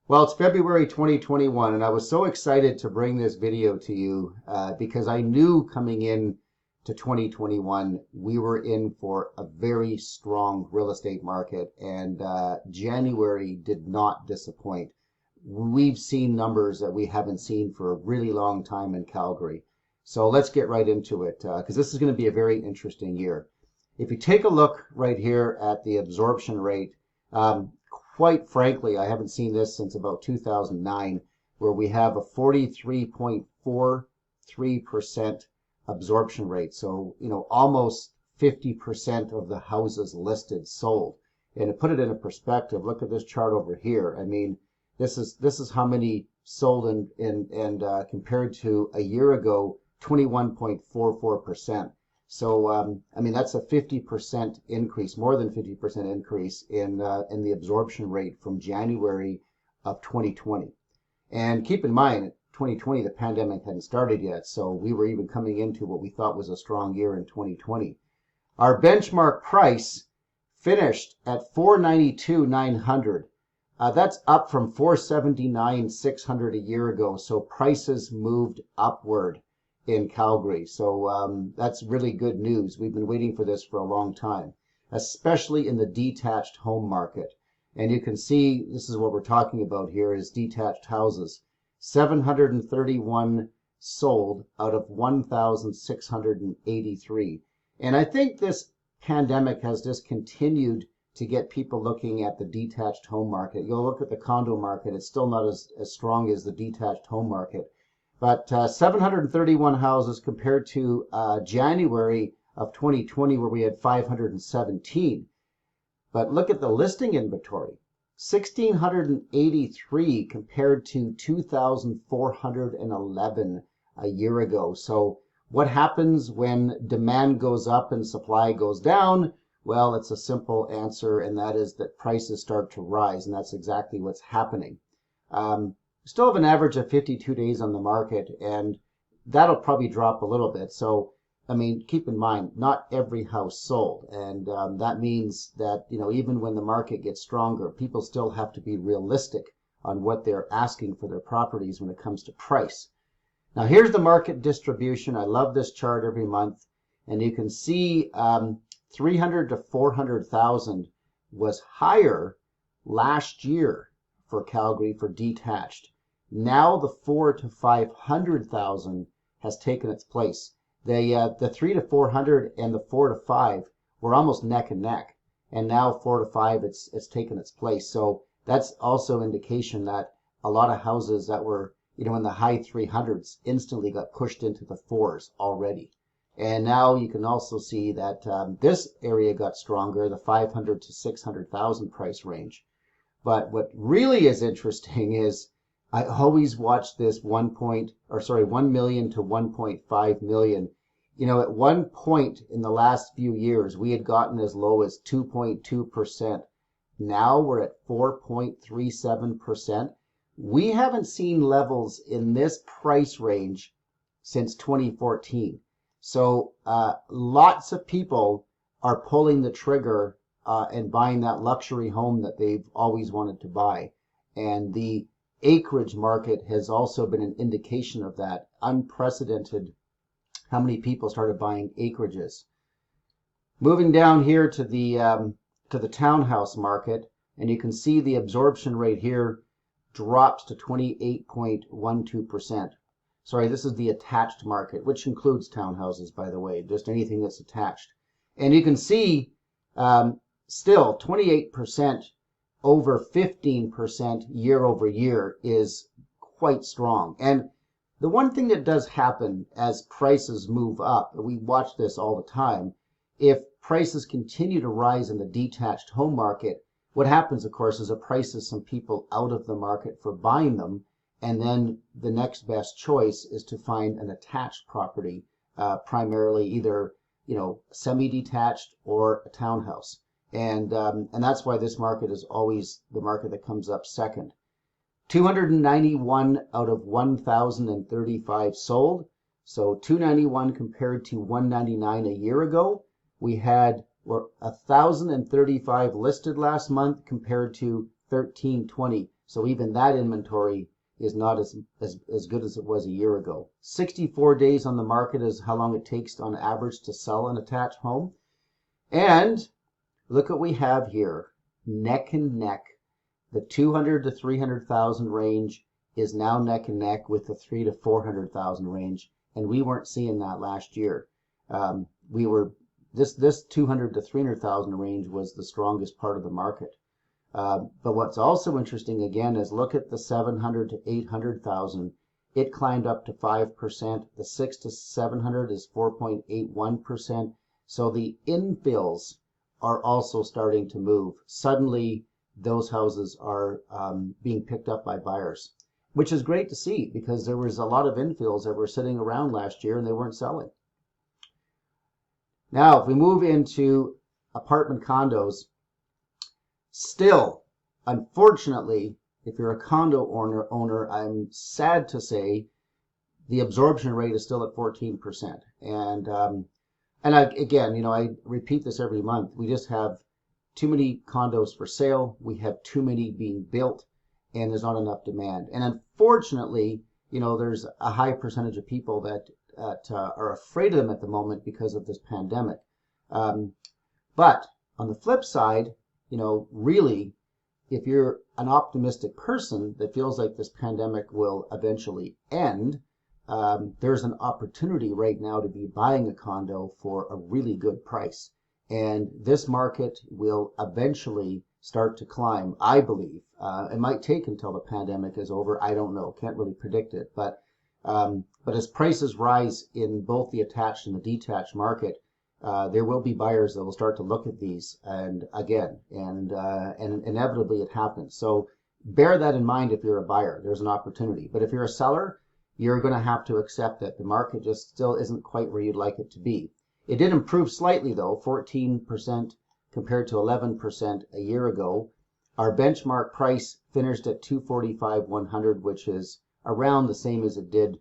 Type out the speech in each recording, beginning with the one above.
Well, it's February 2021, and I was so excited to bring this video to you because I knew coming in to 2021 we were in for a very strong real estate market, and January did not disappoint. We've seen numbers that we haven't seen for a really long time in Calgary. So let's get right into it because this is going to be a very interesting year. If you take a look right here at the absorption rate, quite frankly, I haven't seen this since about 2009, where we have a 43.43% absorption rate. So, almost 50% of the houses listed sold. And to put it into perspective, look at this chart over here. I mean, this is how many sold and compared to a year ago, 21.44%. So, I mean, that's a 50% increase, more than 50% increase in the absorption rate from January of 2020. And keep in mind, 2020, the pandemic hadn't started yet, so we were even coming into what we thought was a strong year in 2020. Our benchmark price finished at 492,900. That's up from 479,600 a year ago. So prices moved upward in Calgary. So that's really good news. We've been waiting for this for a long time, especially in the detached home market. And you can see this is what we're talking about here is detached houses. 731 sold out of 1,683. And I think this pandemic has just continued to get people looking at the detached home market. You'll look at the condo market, it's still not as strong as the detached home market. But 731 houses compared to January of 2020 where we had 517. But look at the listing inventory. 1,683 compared to 2,411 a year ago. So what happens when demand goes up and supply goes down? Well, it's a simple answer, and that is that prices start to rise, and that's exactly what's happening. Still have an average of 52 days on the market, and that'll probably drop a little bit. So, I mean, keep in mind, not every house sold, and that means that, even when the market gets stronger, people still have to be realistic on what they're asking for their properties when it comes to price. Now, here's the market distribution. I love this chart every month, and you can see 300 to 400,000 was higher last year for Calgary for detached. Now the 4 to 500,000 has taken its place. The 3 to 400 and the 4 to 5 were almost neck and neck, and now 4 to 5 it's taken its place. So that's also indication that a lot of houses that were in the high 300s instantly got pushed into the 4s already. And now you can also see that this area got stronger, the 500 to 600,000 price range. But what really is interesting is I always watch this 1 million to 1.5 million. At one point in the last few years, we had gotten as low as 2.2%. Now we're at 4.37%. We haven't seen levels in this price range since 2014. So lots of people are pulling the trigger and buying that luxury home that they've always wanted to buy. And the acreage market has also been an indication of that. Unprecedented how many people started buying acreages. Moving down here to the townhouse market, and you can see the absorption rate here drops to 28.12%. Sorry, this is the attached market, which includes townhouses, by the way, just anything that's attached. And you can see still 28% over 15% year over year is quite strong. And the one thing that does happen as prices move up, we watch this all the time, if prices continue to rise in the detached home market, what happens, of course, is it prices some people out of the market for buying them, and then the next best choice is to find an attached property, primarily either semi-detached or a townhouse. And that's why this market is always the market that comes up second. 291 out of 1,035 sold. So 291 compared to 199 a year ago. We had 1,035 listed last month compared to 1,320. So even that inventory is not as good as it was a year ago. 64 days on the market is how long it takes on average to sell an attached home. And look what we have here, neck and neck. The 200 to 300,000 range is now neck and neck with the 3 to 400,000 range, and we weren't seeing that last year. This 200 to 300,000 range was the strongest part of the market. But what's also interesting again is look at the 700 to 800,000. It climbed up to 5%. The 6 to 700 is 4.81%. So the infills are also starting to move. Suddenly, those houses are being picked up by buyers, which is great to see because there was a lot of infills that were sitting around last year and they weren't selling. Now, if we move into apartment condos, still, unfortunately, if you're a condo owner, I'm sad to say the absorption rate is still at 14%. Again, I repeat this every month. We just have too many condos for sale. We have too many being built, and there's not enough demand. And unfortunately, there's a high percentage of people that are afraid of them at the moment because of this pandemic. But on the flip side, really, if you're an optimistic person that feels like this pandemic will eventually end, there's an opportunity right now to be buying a condo for a really good price. And this market will eventually start to climb, I believe. It might take until the pandemic is over. I don't know. Can't really predict it. But as prices rise in both the attached and the detached market, there will be buyers that will start to look at these and inevitably it happens. So bear that in mind if you're a buyer. There's an opportunity. But if you're a seller, you're going to have to accept that the market just still isn't quite where you'd like it to be. It did improve slightly though, 14% compared to 11% a year ago. Our benchmark price finished at 245,100, which is around the same as it did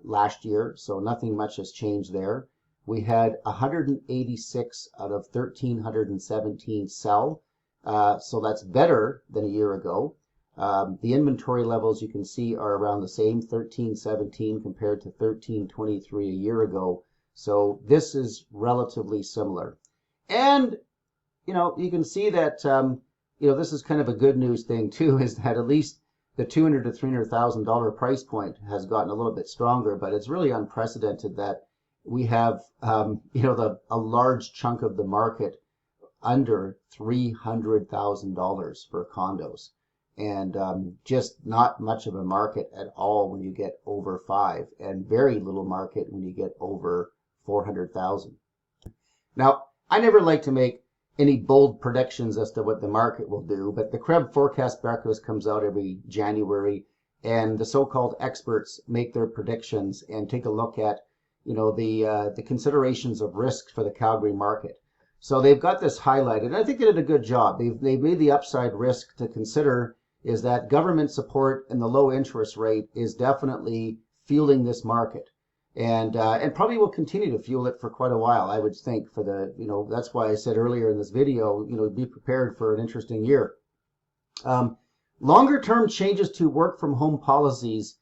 last year. So nothing much has changed there. We had 186 out of 1,317 sell. So that's better than a year ago. The inventory levels you can see are around the same, 1317 compared to 1323 a year ago. So this is relatively similar. And, you can see that, this is kind of a good news thing too, is that at least the $200,000 to $300,000 price point has gotten a little bit stronger, but it's really unprecedented that we have, a large chunk of the market under $300,000 for condos. And just not much of a market at all when you get over 5, and very little market when you get over 400,000. Now, I never like to make any bold predictions as to what the market will do, but the CREB forecast breakfast comes out every January, and the so-called experts make their predictions and take a look at, the considerations of risk for the Calgary market. So they've got this highlighted, and I think they did a good job. They've made the upside risk to consider is that government support and the low interest rate is definitely fueling this market. And probably will continue to fuel it for quite a while, I would think, for the, that's why I said earlier in this video, be prepared for an interesting year. Longer term changes to work from home policies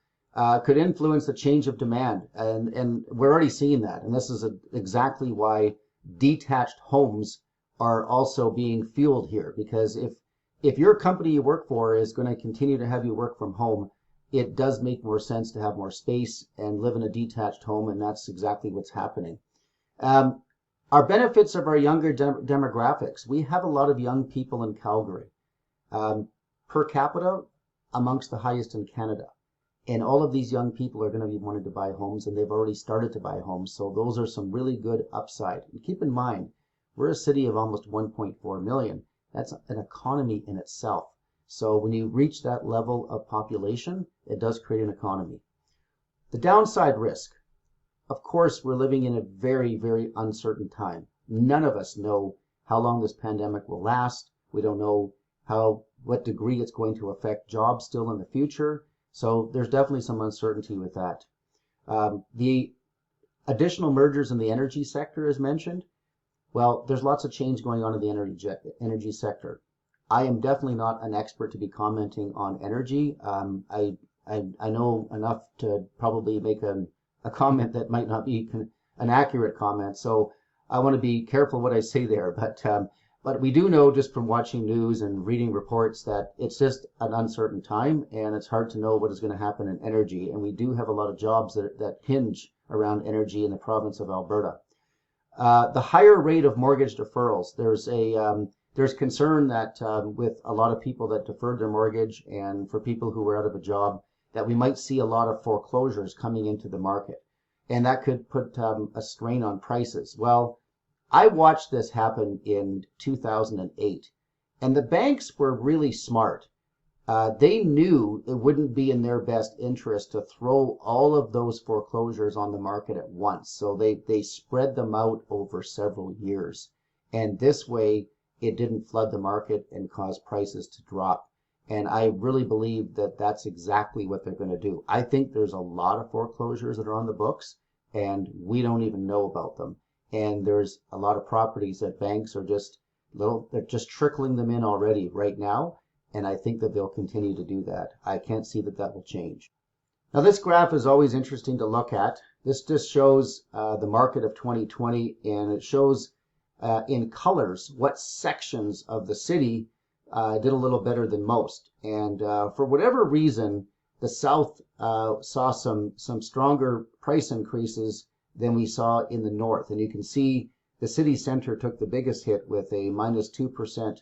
could influence the change of demand. And we're already seeing that. And this is exactly why detached homes are also being fueled here. Because if your company you work for is going to continue to have you work from home, it does make more sense to have more space and live in a detached home, and that's exactly what's happening. Our benefits of our younger demographics. We have a lot of young people in Calgary. Per capita, amongst the highest in Canada. And all of these young people are going to be wanting to buy homes, and they've already started to buy homes. So those are some really good upside. And keep in mind, we're a city of almost 1.4 million. That's an economy in itself. So when you reach that level of population, it does create an economy. The downside risk. Of course, we're living in a very, very uncertain time. None of us know how long this pandemic will last. We don't know what degree it's going to affect jobs still in the future. So there's definitely some uncertainty with that. The additional mergers in the energy sector, as mentioned. Well, there's lots of change going on in the energy sector. I am definitely not an expert to be commenting on energy. I know enough to probably make a comment that might not be an accurate comment. So I want to be careful what I say there. But we do know just from watching news and reading reports that it's just an uncertain time, and it's hard to know what is going to happen in energy. And we do have a lot of jobs that hinge around energy in the province of Alberta. The higher rate of mortgage deferrals. There's concern that with a lot of people that deferred their mortgage, and for people who were out of a job, that we might see a lot of foreclosures coming into the market, and that could put a strain on prices. Well, I watched this happen in 2008, and the banks were really smart. They knew it wouldn't be in their best interest to throw all of those foreclosures on the market at once. So they spread them out over several years. And this way, it didn't flood the market and cause prices to drop. And I really believe that that's exactly what they're going to do. I think there's a lot of foreclosures that are on the books, and we don't even know about them. And there's a lot of properties that banks are they're just trickling them in already right now. And I think that they'll continue to do that. I can't see that will change. Now, this graph is always interesting to look at. This just shows the market of 2020, and it shows in colors what sections of the city did a little better than most. And for whatever reason, the South saw some stronger price increases than we saw in the North. And you can see the city center took the biggest hit with a -2%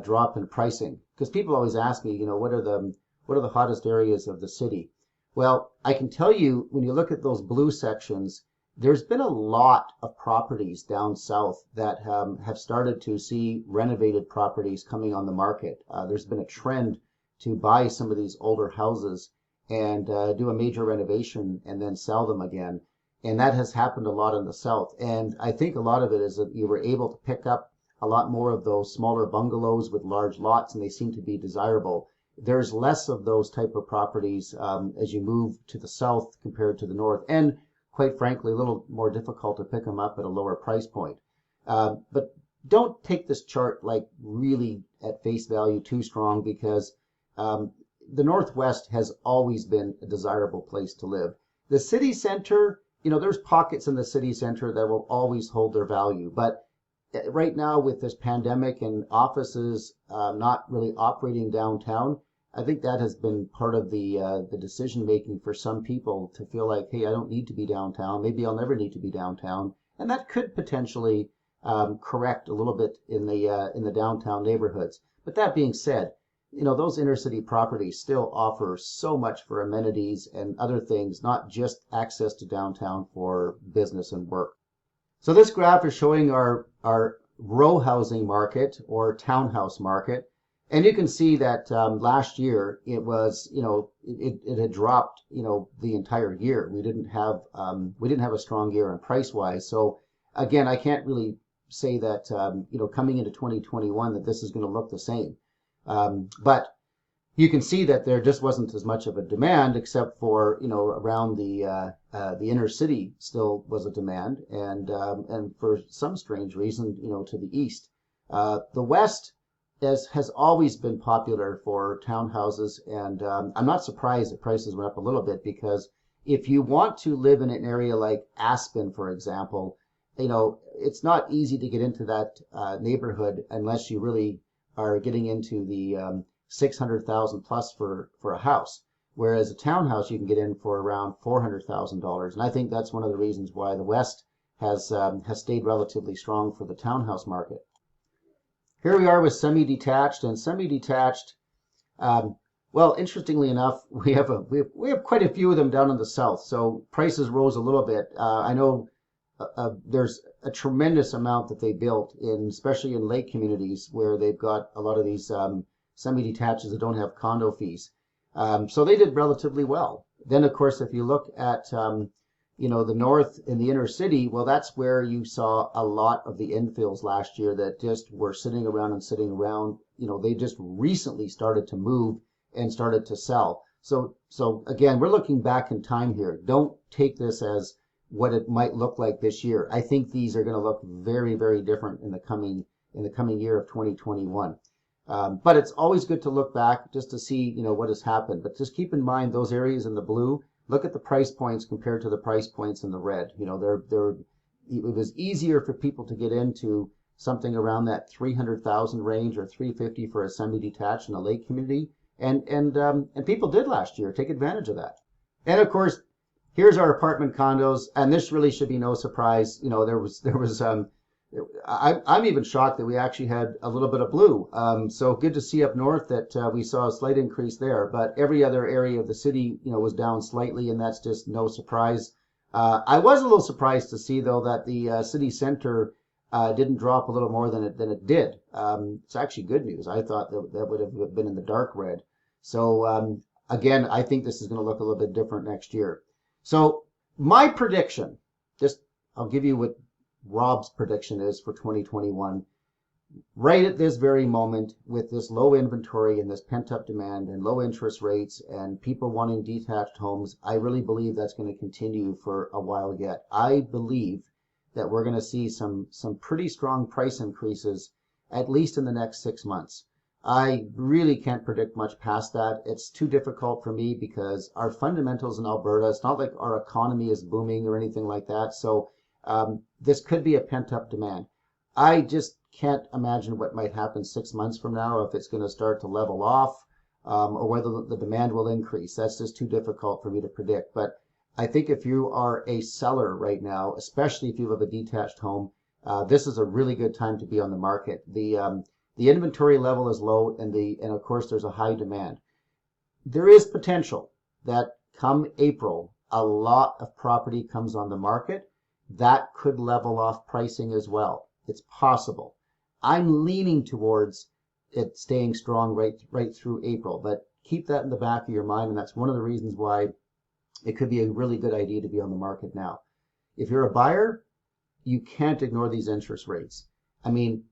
drop in pricing. Because people always ask me, what are the hottest areas of the city? Well, I can tell you, when you look at those blue sections, there's been a lot of properties down south that have started to see renovated properties coming on the market. There's been a trend to buy some of these older houses and do a major renovation and then sell them again. And that has happened a lot in the south. And I think a lot of it is that you were able to pick up a lot more of those smaller bungalows with large lots, and they seem to be desirable. There's less of those type of properties as you move to the south compared to the north, and quite frankly, a little more difficult to pick them up at a lower price point. But don't take this chart like really at face value too strong, because the Northwest has always been a desirable place to live. The city center, there's pockets in the city center that will always hold their value, but right now, with this pandemic and offices not really operating downtown, I think that has been part of the decision making for some people to feel like, hey, I don't need to be downtown. Maybe I'll never need to be downtown, and that could potentially correct a little bit in the downtown neighborhoods. But that being said, those inner city properties still offer so much for amenities and other things, not just access to downtown for business and work. So this graph is showing our row housing market or townhouse market. And you can see that last year it was, it had dropped, the entire year. We didn't have a strong year on price wise. So again, I can't really say that, coming into 2021 that this is going to look the same. But you can see that there just wasn't as much of a demand, except for, around the inner city still was a demand, and for some strange reason, to the east. The west has always been popular for townhouses, and I'm not surprised that prices went up a little bit, because if you want to live in an area like Aspen, for example, it's not easy to get into that neighborhood unless you really are getting into the 600,000 plus for a house, whereas a townhouse you can get in for around $400,000. And I think that's one of the reasons why the West has stayed relatively strong for the townhouse market. Here we are with semi-detached, and semi-detached. Well, interestingly enough, we have quite a few of them down in the south, so prices rose a little bit. I know there's a tremendous amount that they built especially in lake communities where they've got a lot of these semi-detaches that don't have condo fees. So they did relatively well. Then, of course, if you look at, the north in the inner city, well, that's where you saw a lot of the infills last year that just were sitting around. They just recently started to move and started to sell. So again, we're looking back in time here. Don't take this as what it might look like this year. I think these are going to look very, very different in the coming year of 2021. But it's always good to look back just to see, what has happened. But just keep in mind those areas in the blue. Look at the price points compared to the price points in the red. It was easier for people to get into something around that 300,000 range or 350 for a semi-detached in a lake community, and people did last year take advantage of that. And of course, here's our apartment condos, and this really should be no surprise. I'm even shocked that we actually had a little bit of blue. So good to see up north that we saw a slight increase there, but every other area of the city, was down slightly, and that's just no surprise. I was a little surprised to see though that the city center didn't drop a little more than it did. It's actually good news. I thought that would have been in the dark red. So again, I think this is going to look a little bit different next year. So my prediction, I'll give you what Rob's prediction is for 2021. Right at this very moment, with this low inventory and this pent-up demand and low interest rates and people wanting detached homes, I really believe that's going to continue for a while yet. I believe that we're going to see some pretty strong price increases, at least in the next 6 months. I really can't predict much past that. It's too difficult for me because our fundamentals in Alberta, it's not like our economy is booming or anything like that. So this could be a pent-up demand. I just can't imagine what might happen 6 months from now, if it's going to start to level off, or whether the demand will increase. That's just too difficult for me to predict. But I think if you are a seller right now, especially if you have a detached home, this is a really good time to be on the market. The inventory level is low, and of course there's a high demand. There is potential that come April, a lot of property comes on the market. That could level off pricing as well. It's possible. I'm leaning towards it staying strong right through April, but keep that in the back of your mind, and that's one of the reasons why it could be a really good idea to be on the market now. If you're a buyer, you can't ignore these interest rates. I mean,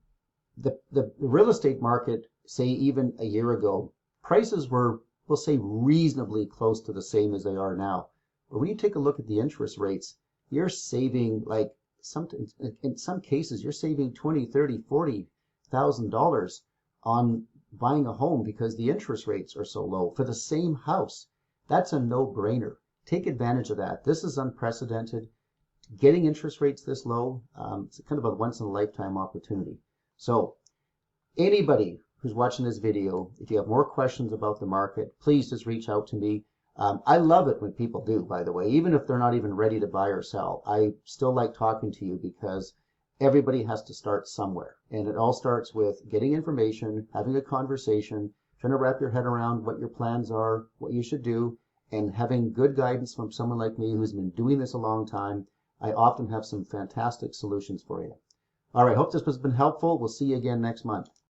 the real estate market, say even a year ago, prices were, we'll say, reasonably close to the same as they are now. But when you take a look at the interest rates, you're saving, like, in some cases, you're saving $20,000, $30,000, $40,000 on buying a home because the interest rates are so low for the same house. That's a no-brainer. Take advantage of that. This is unprecedented. Getting interest rates this low, it's kind of a once-in-a-lifetime opportunity. So anybody who's watching this video, if you have more questions about the market, please just reach out to me. I love it when people do, by the way, even if they're not even ready to buy or sell. I still like talking to you because everybody has to start somewhere. And it all starts with getting information, having a conversation, trying to wrap your head around what your plans are, what you should do, and having good guidance from someone like me who's been doing this a long time. I often have some fantastic solutions for you. All right, hope this has been helpful. We'll see you again next month.